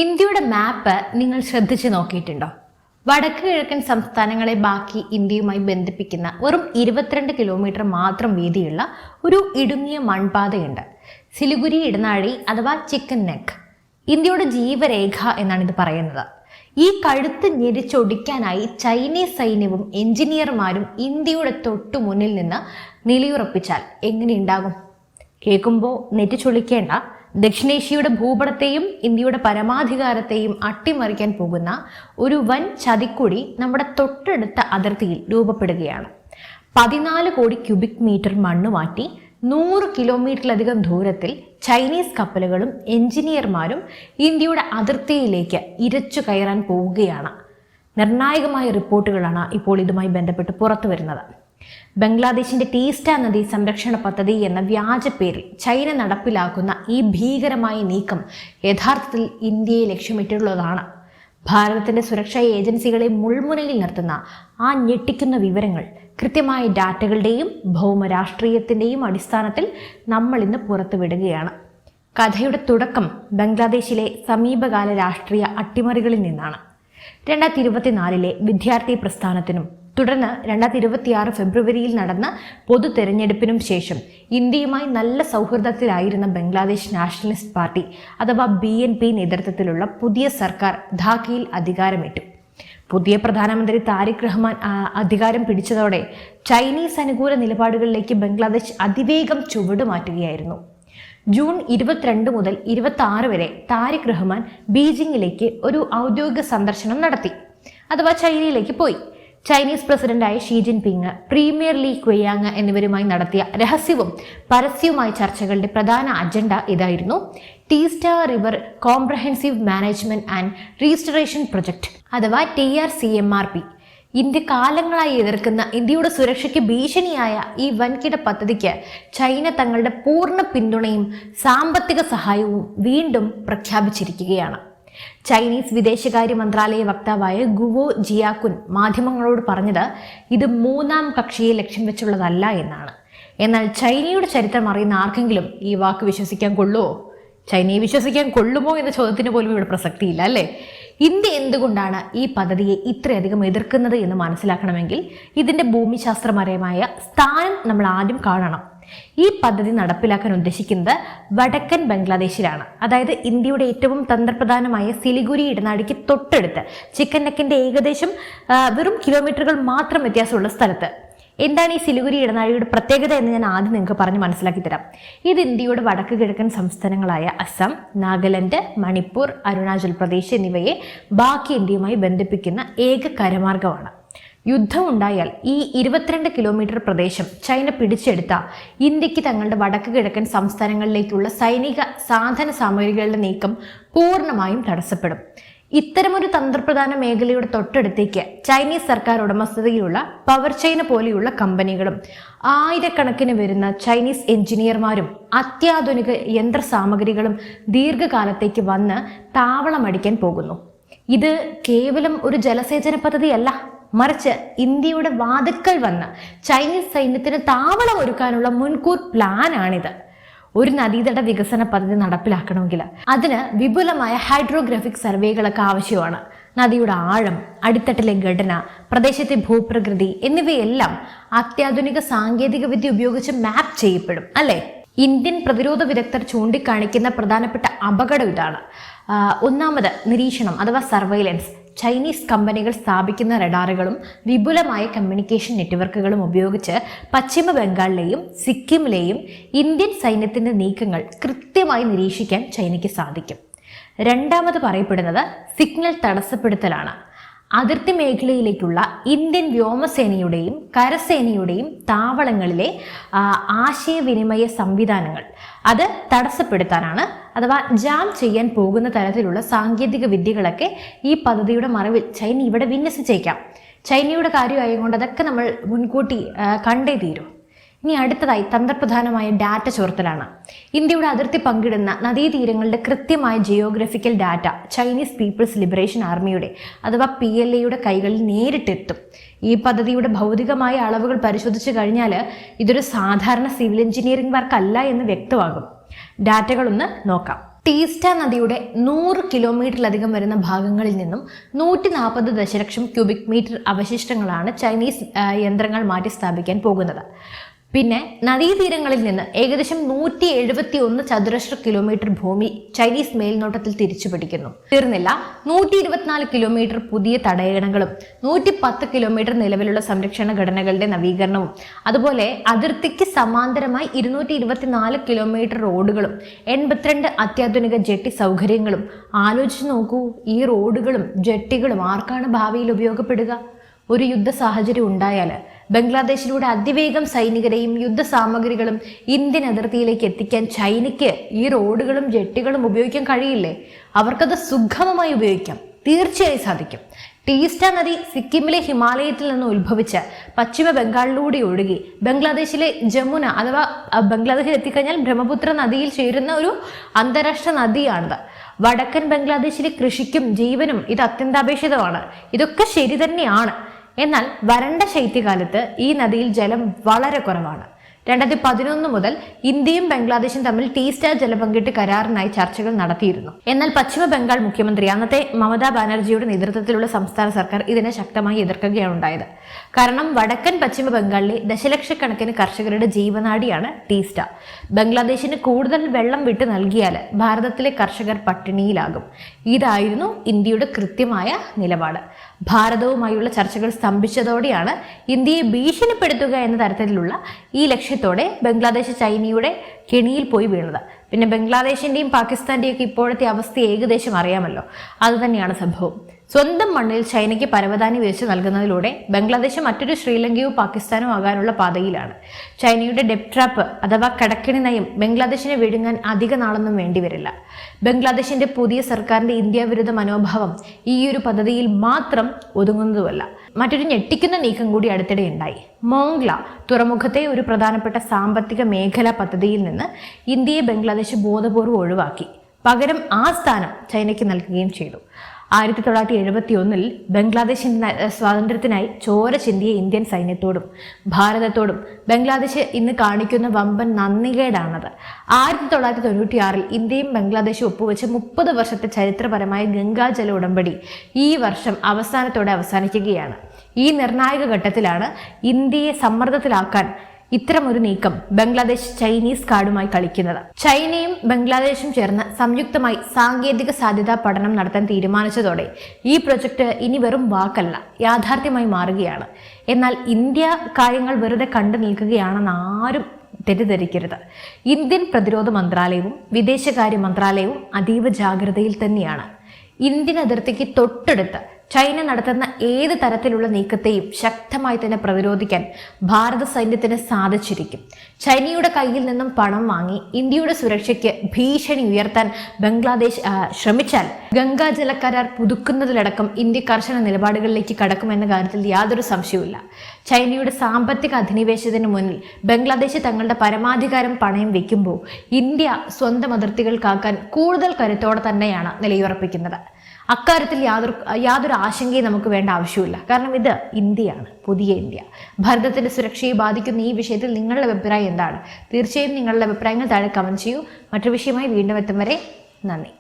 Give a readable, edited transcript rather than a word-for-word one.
ഇന്ത്യയുടെ മാപ്പ് നിങ്ങൾ ശ്രദ്ധിച്ചു നോക്കിയിട്ടുണ്ടോ? വടക്ക് കിഴക്കൻ സംസ്ഥാനങ്ങളെ ബാക്കി ഇന്ത്യയുമായി ബന്ധിപ്പിക്കുന്ന വെറും 22 കിലോമീറ്റർ മാത്രം വീതിയുള്ള ഒരു ഇടുങ്ങിയ മൺപാതയുണ്ട്. സിലിഗുരി ഇടനാഴി അഥവാ ചിക്കൻ നെക്ക്. ഇന്ത്യയുടെ ജീവരേഖ എന്നാണ് ഇത് പറയുന്നത്. ഈ കഴുത്ത് ഞെരിച്ചൊടിക്കാനായി ചൈനീസ് സൈന്യവും എഞ്ചിനീയർമാരും ഇന്ത്യയുടെ തൊട്ടു മുന്നിൽ നിന്ന് നിലയുറപ്പിച്ചാൽ എങ്ങനെയുണ്ടാകും? കേൾക്കുമ്പോൾ നെറ്റിച്ചൊളിക്കേണ്ട. ദക്ഷിണേഷ്യയുടെ ഭൂപടത്തെയും ഇന്ത്യയുടെ പരമാധികാരത്തെയും അട്ടിമറിക്കാൻ പോകുന്ന ഒരു വൻ ചതിക്കുടി നമ്മുടെ തൊട്ടടുത്ത അതിർത്തിയിൽ രൂപപ്പെടുകയാണ്. 14 കോടി ക്യൂബിക് മീറ്റർ മണ്ണ് മാറ്റി 100 കിലോമീറ്ററിലധികം ദൂരത്തിൽ ചൈനീസ് കപ്പലുകളും എഞ്ചിനീയർമാരും ഇന്ത്യയുടെ അതിർത്തിയിലേക്ക് ഇരച്ചു കയറാൻ പോവുകയാണ്. നിർണായകമായ റിപ്പോർട്ടുകളാണ് ഇപ്പോൾ ഇതുമായി ബന്ധപ്പെട്ട് പുറത്തു വരുന്നത്. ബംഗ്ലാദേശിന്റെ ടീസ്റ്റ നദി സംരക്ഷണ പദ്ധതി എന്ന വ്യാജ പേരിൽ ചൈന നടപ്പിലാക്കുന്ന ഈ ഭീകരമായ നീക്കം യഥാർത്ഥത്തിൽ ഇന്ത്യയെ ലക്ഷ്യമിട്ടുള്ളതാണ്. ഭാരതത്തിന്റെ സുരക്ഷാ ഏജൻസികളെ മുൾമുനയിൽ നിർത്തുന്ന ആ ഞെട്ടിക്കുന്ന വിവരങ്ങൾ കൃത്യമായ ഡാറ്റകളുടെയും ഭൗമരാഷ്ട്രീയത്തിന്റെയും അടിസ്ഥാനത്തിൽ നമ്മൾ ഇന്ന് പുറത്തുവിടുകയാണ്. കഥയുടെ തുടക്കം ബംഗ്ലാദേശിലെ സമീപകാല രാഷ്ട്രീയ അട്ടിമറികളിൽ നിന്നാണ്. 2024 വിദ്യാർത്ഥി പ്രസ്ഥാനത്തിനും തുടർന്ന് 2026 ഫെബ്രുവരിയിൽ നടന്ന പൊതു തെരഞ്ഞെടുപ്പിനും ശേഷം ഇന്ത്യയുമായി നല്ല സൗഹൃദത്തിലായിരുന്ന ബംഗ്ലാദേശ് നാഷണലിസ്റ്റ് പാർട്ടി അഥവാ BNP നേതൃത്വത്തിലുള്ള പുതിയ സർക്കാർ ധാക്കയിൽ അധികാരമേറ്റു. പുതിയ പ്രധാനമന്ത്രി താരിഖ് റഹ്മാൻ അധികാരം പിടിച്ചതോടെ ചൈനീസ് അനുകൂല നിലപാടുകളിലേക്ക് ബംഗ്ലാദേശ് അതിവേഗം ചുവടുമാറ്റുകയായിരുന്നു. ജൂൺ 22 മുതൽ 26 വരെ താരിഖ് റഹ്മാൻ ബീജിംഗിലേക്ക് ഒരു ഔദ്യോഗിക സന്ദർശനം നടത്തി, അഥവാ ചൈനയിലേക്ക് പോയി. ചൈനീസ് പ്രസിഡന്റായ ഷീ ജിൻപിങ്, പ്രീമിയർ ലീ ക്വയാങ് എന്നിവരുമായി നടത്തിയ രഹസ്യവും പരസ്യവുമായ ചർച്ചകളുടെ പ്രധാന അജണ്ട ഇതായിരുന്നു: Teesta river comprehensive management and restoration project അഥവാ TRCMRP. ഇന്ത്യ കാലങ്ങളായി എതിർക്കുന്ന ഇന്ത്യയുടെ സുരക്ഷയ്ക്ക് ഭീഷണിയായ ഈ വൻകിട പദ്ധതിക്ക് ചൈന തങ്ങളുടെ പൂർണ്ണ പിന്തുണയും സാമ്പത്തിക സഹായവും വീണ്ടും പ്രഖ്യാപിച്ചിരിക്കുകയാണ്. ചൈനീസ് വിദേശകാര്യ മന്ത്രാലയ വക്താവായ ഗുവോ ജിയാകുൻ മാധ്യമങ്ങളോട് പറഞ്ഞത് ഇത് മൂന്നാം കക്ഷിയെ ലക്ഷ്യം വെച്ചുള്ളതല്ല എന്നാണ്. എന്നാൽ ചൈനയുടെ ചരിത്രം അറിയുന്ന ആർക്കെങ്കിലും ഈ വാക്ക് വിശ്വസിക്കാൻ കൊള്ളുമോ? ചൈനയെ വിശ്വസിക്കാൻ കൊള്ളുമോ എന്ന ചോദ്യത്തിന് പോലും ഇവിടെ പ്രസക്തിയില്ല, അല്ലേ? ഇന്ത്യ എന്തുകൊണ്ടാണ് ഈ പദ്ധതിയെ ഇത്രയധികം എതിർക്കുന്നത് എന്ന് മനസ്സിലാക്കണമെങ്കിൽ ഇതിന്റെ ഭൂമിശാസ്ത്രപരമായ സ്ഥാനം നമ്മൾ ആദ്യം കാണണം. ഈ പദ്ധതി നടപ്പിലാക്കാൻ ഉദ്ദേശിക്കുന്നത് വടക്കൻ ബംഗ്ലാദേശിലാണ്, അതായത് ഇന്ത്യയുടെ ഏറ്റവും തന്ത്രപ്രധാനമായ സിലിഗുരി ഇടനാഴിക്ക് തൊട്ടടുത്ത് ചിക്കൻ നെക്കിന്റെ ഏകദേശം വെറും കിലോമീറ്ററുകൾ മാത്രം വ്യത്യാസമുള്ള സ്ഥലത്ത്. എന്താണ് ഈ സിലിഗുരി ഇടനാഴിയുടെ പ്രത്യേകത എന്ന് ഞാൻ ആദ്യം നിങ്ങൾക്ക് പറഞ്ഞ് മനസ്സിലാക്കി തരാം. ഇത് ഇന്ത്യയുടെ വടക്ക് കിഴക്കൻ സംസ്ഥാനങ്ങളായ അസം, നാഗാലാൻഡ്, മണിപ്പൂർ, അരുണാചൽ പ്രദേശ് എന്നിവയെ ബാക്കി ഇന്ത്യയുമായി ബന്ധിപ്പിക്കുന്ന ഏക കരമാർഗമാണ്. യുദ്ധമുണ്ടായാൽ ഈ 22 കിലോമീറ്റർ പ്രദേശം ചൈന പിടിച്ചെടുത്ത ഇന്ത്യക്ക് തങ്ങളുടെ വടക്ക് കിഴക്കൻ സംസ്ഥാനങ്ങളിലേക്കുള്ള സൈനിക സാധന സാമഗ്രികളുടെ നീക്കം പൂർണ്ണമായും തടസ്സപ്പെടും. ഇത്തരമൊരു തന്ത്രപ്രധാന മേഖലയുടെ തൊട്ടടുത്തേക്ക് ചൈനീസ് സർക്കാർ ഉടമസ്ഥതയിലുള്ള പവർ ചൈന പോലെയുള്ള കമ്പനികളും ആയിരക്കണക്കിന് വരുന്ന ചൈനീസ് എഞ്ചിനീയർമാരും അത്യാധുനിക യന്ത്ര സാമഗ്രികളും ദീർഘകാലത്തേക്ക് വന്ന് താവളമടിക്കാൻ പോകുന്നു. ഇത് കേവലം ഒരു ജലസേചന പദ്ധതിയല്ല, മറിച്ച് ഇന്ത്യയുടെ വാതിൽക്കൽ വന്ന് ചൈനീസ് സൈന്യത്തിന് താവളം ഒരുക്കാനുള്ള മുൻകൂർ പ്ലാനാണിത്. ഒരു നദീതട വികസന പദ്ധതി നടപ്പിലാക്കണമെങ്കിൽ അതിന് വിപുലമായ ഹൈഡ്രോഗ്രാഫിക് സർവേകളൊക്കെ ആവശ്യമാണ്. നദിയുടെ ആഴം, അടിത്തട്ടിലെ ഘടന, പ്രദേശത്തെ ഭൂപ്രകൃതി എന്നിവയെല്ലാം അത്യാധുനിക സാങ്കേതിക വിദ്യ ഉപയോഗിച്ച് മാപ്പ് ചെയ്യപ്പെടും, അല്ലേ? ഇന്ത്യൻ പ്രതിരോധ വിദഗ്ധർ ചൂണ്ടിക്കാണിക്കുന്ന പ്രധാനപ്പെട്ട അപകടം ഇതാണ്. ഒന്നാമത് നിരീക്ഷണം അഥവാ സർവൈലൻസ്. ചൈനീസ് കമ്പനികൾ സ്ഥാപിക്കുന്ന റഡാറുകളും വിപുലമായ കമ്മ്യൂണിക്കേഷൻ നെറ്റ്വർക്കുകളും ഉപയോഗിച്ച് പശ്ചിമ ബംഗാളിലെയും സിക്കിമിലെയും ഇന്ത്യൻ സൈന്യത്തിന്റെ നീക്കങ്ങൾ കൃത്യമായി നിരീക്ഷിക്കാൻ ചൈനയ്ക്ക് സാധിക്കും. രണ്ടാമത് പറയപ്പെടുന്നത് സിഗ്നൽ തടസ്സപ്പെടുത്തലാണ്. അതിർത്തി മേഖലയിലേക്കുള്ള ഇന്ത്യൻ വ്യോമസേനയുടെയും കരസേനയുടെയും താവളങ്ങളിലെ ആശയവിനിമയ സംവിധാനങ്ങൾ അത് തടസ്സപ്പെടുത്താനാണ്, അഥവാ ജാം ചെയ്യാൻ പോകുന്ന തരത്തിലുള്ള സാങ്കേതിക വിദ്യകളൊക്കെ ഈ പദ്ധതിയുടെ മറവിൽ ചൈന ഇവിടെ വിന്യസിച്ചേക്കാം. ചൈനയുടെ കാര്യമായതുകൊണ്ട് അതൊക്കെ നമ്മൾ മുൻകൂട്ടി കണ്ടേ തീരും. ഇനി അടുത്തതായി തന്ത്രപ്രധാനമായ ഡാറ്റ ചോർത്തലാണ്. ഇന്ത്യയുടെ അതിർത്തി പങ്കിടുന്ന നദീതീരങ്ങളുടെ കൃത്യമായ geographical data Chinese people's liberation ആർമിയുടെ അഥവാ PLAയുടെ കൈകളിൽ നേരിട്ടെത്തും. ഈ പദ്ധതിയുടെ ഭൗതികമായ അളവുകൾ പരിശോധിച്ചു കഴിഞ്ഞാൽ ഇതൊരു സാധാരണ സിവിൽ എഞ്ചിനീയറിംഗ് വർക്ക് അല്ല എന്ന് വ്യക്തമാകും. ഡാറ്റകളൊന്ന് നോക്കാം. ടീസ്റ്റ നദിയുടെ 100 കിലോമീറ്ററിലധികം വരുന്ന ഭാഗങ്ങളിൽ നിന്നും 140 ദശലക്ഷം ക്യൂബിക് മീറ്റർ അവശിഷ്ടങ്ങളാണ് ചൈനീസ് യന്ത്രങ്ങൾ മാറ്റി സ്ഥാപിക്കാൻ പോകുന്നത്. പിന്നെ നദീതീരങ്ങളിൽ നിന്ന് ഏകദേശം 171 ചതുരശ്ര കിലോമീറ്റർ ഭൂമി ചൈനീസ് മേൽനോട്ടത്തിൽ തിരിച്ചു പിടിക്കുന്നു. തീർന്നില്ല, 124 കിലോമീറ്റർ പുതിയ തടയണകളും 110 കിലോമീറ്റർ നിലവിലുള്ള സംരക്ഷണ ഘടനകളുടെ നവീകരണവും അതുപോലെ അതിർത്തിക്ക് സമാന്തരമായി 224 കിലോമീറ്റർ റോഡുകളും 82 അത്യാധുനിക ജെട്ടി സൗകര്യങ്ങളും. ആലോചിച്ച് നോക്കൂ, ഈ റോഡുകളും ജെട്ടികളും ആർക്കാണ് ഭാവിയിൽ ഉപയോഗപ്പെടുക? ഒരു യുദ്ധ സാഹചര്യം ഉണ്ടായാൽ ബംഗ്ലാദേശിലൂടെ അതിവേഗം സൈനികരെയും യുദ്ധസാമഗ്രികളും ഇന്ത്യൻ അതിർത്തിയിലേക്ക് എത്തിക്കാൻ ചൈനയ്ക്ക് ഈ റോഡുകളും ജെട്ടികളും ഉപയോഗിക്കാൻ കഴിയില്ലേ? അവർക്കത് സുഗമമായി ഉപയോഗിക്കാം, തീർച്ചയായും സാധിക്കും. ടീസ്റ്റ നദി സിക്കിമിലെ ഹിമാലയത്തിൽ നിന്ന് ഉത്ഭവിച്ച് പശ്ചിമ ബംഗാളിലൂടെ ഒഴുകി ബംഗ്ലാദേശിലെ ജമുന അഥവാ ബംഗ്ലാദേശിൽ എത്തിക്കഴിഞ്ഞാൽ ബ്രഹ്മപുത്ര നദിയിൽ ചേരുന്ന ഒരു അന്താരാഷ്ട്ര നദിയാണിത്. വടക്കൻ ബംഗ്ലാദേശിലെ കൃഷിക്കും ജീവനും ഇത് അത്യന്താപേക്ഷിതമാണ്. ഇതൊക്കെ ശരി തന്നെയാണ്. എന്നാൽ വരണ്ട ശൈത്യകാലത്ത് ഈ നദിയിൽ ജലം വളരെ കുറവാണ്. 2011 മുതൽ ഇന്ത്യയും ബംഗ്ലാദേശും തമ്മിൽ ടീസ്റ്റ ജലപങ്കിട്ട് കരാറിനായി ചർച്ചകൾ നടത്തിയിരുന്നു. എന്നാൽ പശ്ചിമ ബംഗാൾ മുഖ്യമന്ത്രി അന്നത്തെ മമതാ ബാനർജിയുടെ നേതൃത്വത്തിലുള്ള സംസ്ഥാന സർക്കാർ ഇതിനെ ശക്തമായി എതിർക്കുകയാണ് ഉണ്ടായത്. കാരണം വടക്കൻ പശ്ചിമ ബംഗാളിലെ ദശലക്ഷക്കണക്കിന് കർഷകരുടെ ജീവനാഡിയാണ് ടീസ്റ്റ. ബംഗ്ലാദേശിന് കൂടുതൽ വെള്ളം വിട്ടു നൽകിയാൽ ഭാരതത്തിലെ കർഷകർ പട്ടിണിയിലാകും. ഇതായിരുന്നു ഇന്ത്യയുടെ കൃത്യമായ നിലപാട്. ഭാരതവുമായുള്ള ചർച്ചകൾ സ്തംഭിച്ചതോടെയാണ് ഇന്ത്യയെ ഭീഷണിപ്പെടുത്തുക എന്ന തരത്തിലുള്ള ഈ ലക്ഷ്യത്തോടെ ബംഗ്ലാദേശ് ചൈനയുടെ കെണിയിൽ പോയി വീണത്. പിന്നെ ബംഗ്ലാദേശിന്റെയും പാകിസ്ഥാന്റെയും ഒക്കെ ഇപ്പോഴത്തെ അവസ്ഥ ഏകദേശം അറിയാമല്ലോ. അതുതന്നെയാണ് സംഭവം. സ്വന്തം മണ്ണിൽ ചൈനയ്ക്ക് പരവതാനി വിരിച്ചു നൽകുന്നതിലൂടെ ബംഗ്ലാദേശ് മറ്റൊരു ശ്രീലങ്കയോ പാകിസ്ഥാനോ ആകാനുള്ള പാതയിലാണ്. ചൈനയുടെ ഡെപ്റ്റ് ട്രാപ്പ് അഥവാ കടക്കിണി നയം ബംഗ്ലാദേശിനെ വിഴുങ്ങാൻ അധിക നാളൊന്നും വേണ്ടിവരില്ല. ബംഗ്ലാദേശിന്റെ പുതിയ സർക്കാരിന്റെ ഇന്ത്യ വിരുദ്ധ മനോഭാവം ഈ ഒരു പദ്ധതിയിൽ മാത്രം ഒതുങ്ങുന്നതുമല്ല. മറ്റൊരു ഞെട്ടിക്കുന്ന നീക്കം കൂടി അടുത്തിടെ ഉണ്ടായി. മോംഗ്ല തുറമുഖത്തെ ഒരു പ്രധാനപ്പെട്ട സാമ്പത്തിക മേഖലാ പദ്ധതിയിൽ നിന്ന് ഇന്ത്യയെ ബംഗ്ലാദേശ് ബോധപൂർവ്വം ഒഴിവാക്കി. പകരം ആ സ്ഥാനം ചൈനയ്ക്ക് നൽകുകയും ചെയ്തു. 1971 ബംഗ്ലാദേശിന്റെ സ്വാതന്ത്ര്യത്തിനായി ചോര ചിന്തിയ ഇന്ത്യൻ സൈന്യത്തോടും ഭാരതത്തോടും ബംഗ്ലാദേശ് ഇന്ന് കാണിക്കുന്ന വമ്പൻ നന്ദികേടാണത്. 1996 ഇന്ത്യയും ബംഗ്ലാദേശും ഒപ്പുവെച്ച 30 വർഷത്തെ ചരിത്രപരമായ ഗംഗാജല ഉടമ്പടി ഈ വർഷം അവസാനത്തോടെ അവസാനിക്കുകയാണ്. ഈ നിർണായക ഘട്ടത്തിലാണ് ഇന്ത്യയെ സമ്മർദ്ദത്തിലാക്കാൻ ഇത്തരമൊരു നീക്കം ബംഗ്ലാദേശ് ചൈനീസ് കാർഡുമായി കളിക്കുന്നത്. ചൈനയും ബംഗ്ലാദേശും ചേർന്ന് സംയുക്തമായി സാങ്കേതിക സാധ്യതാ പഠനം നടത്താൻ തീരുമാനിച്ചതോടെ ഈ പ്രൊജക്ട് ഇനി വെറും വാക്കല്ല, യാഥാർത്ഥ്യമായി മാറുകയാണ്. എന്നാൽ ഇന്ത്യ കാര്യങ്ങൾ വെറുതെ കണ്ടു നിൽക്കുകയാണെന്ന് ആരും തെറ്റിദ്ധരിക്കരുത്. ഇന്ത്യൻ പ്രതിരോധ മന്ത്രാലയവും വിദേശകാര്യ മന്ത്രാലയവും അതീവ ജാഗ്രതയിൽ തന്നെയാണ്. ഇന്ത്യൻ അതിർത്തിക്ക് തൊട്ടടുത്ത് ചൈന നടത്തുന്ന ഏത് തരത്തിലുള്ള നീക്കത്തെയും ശക്തമായി തന്നെ പ്രതിരോധിക്കാൻ ഭാരത സൈന്യത്തിന് സാധിച്ചിരിക്കും. ചൈനയുടെ കയ്യിൽ നിന്നും പണം വാങ്ങി ഇന്ത്യയുടെ സുരക്ഷയ്ക്ക് ഭീഷണി ഉയർത്താൻ ബംഗ്ലാദേശ് ശ്രമിച്ചാൽ ഗംഗാ ജല കരാർ പുതുക്കുന്നതിലടക്കം ഇന്ത്യ കർശന നിലപാടുകളിലേക്ക് കടക്കുമെന്ന കാര്യത്തിൽ യാതൊരു സംശയവുമില്ല. ചൈനയുടെ സാമ്പത്തിക അധിനിവേശത്തിന് മുന്നിൽ ബംഗ്ലാദേശ് തങ്ങളുടെ പരമാധികാരം പണയം വെക്കുമ്പോൾ ഇന്ത്യ സ്വന്തം അതിർത്തികൾ കാക്കാൻ കൂടുതൽ കരുത്തോടെ തന്നെയാണ് നിലയുറപ്പിക്കുന്നത്. അക്കാര്യത്തിൽ യാതൊരു ആശങ്കയും നമുക്ക് വേണ്ട ആവശ്യമില്ല. കാരണം ഇത് ഇന്ത്യയാണ്, പുതിയ ഇന്ത്യ. ഭാരതത്തിന്റെ സുരക്ഷയെ ബാധിക്കുന്ന ഈ വിഷയത്തിൽ നിങ്ങളുടെ അഭിപ്രായം എന്താണ്? തീർച്ചയായും നിങ്ങളുടെ അഭിപ്രായങ്ങൾ താഴെ കമന്റ് ചെയ്യൂ. മറ്റൊരു വിഷയമായി വീണ്ടും എത്തും വരെ നന്ദി.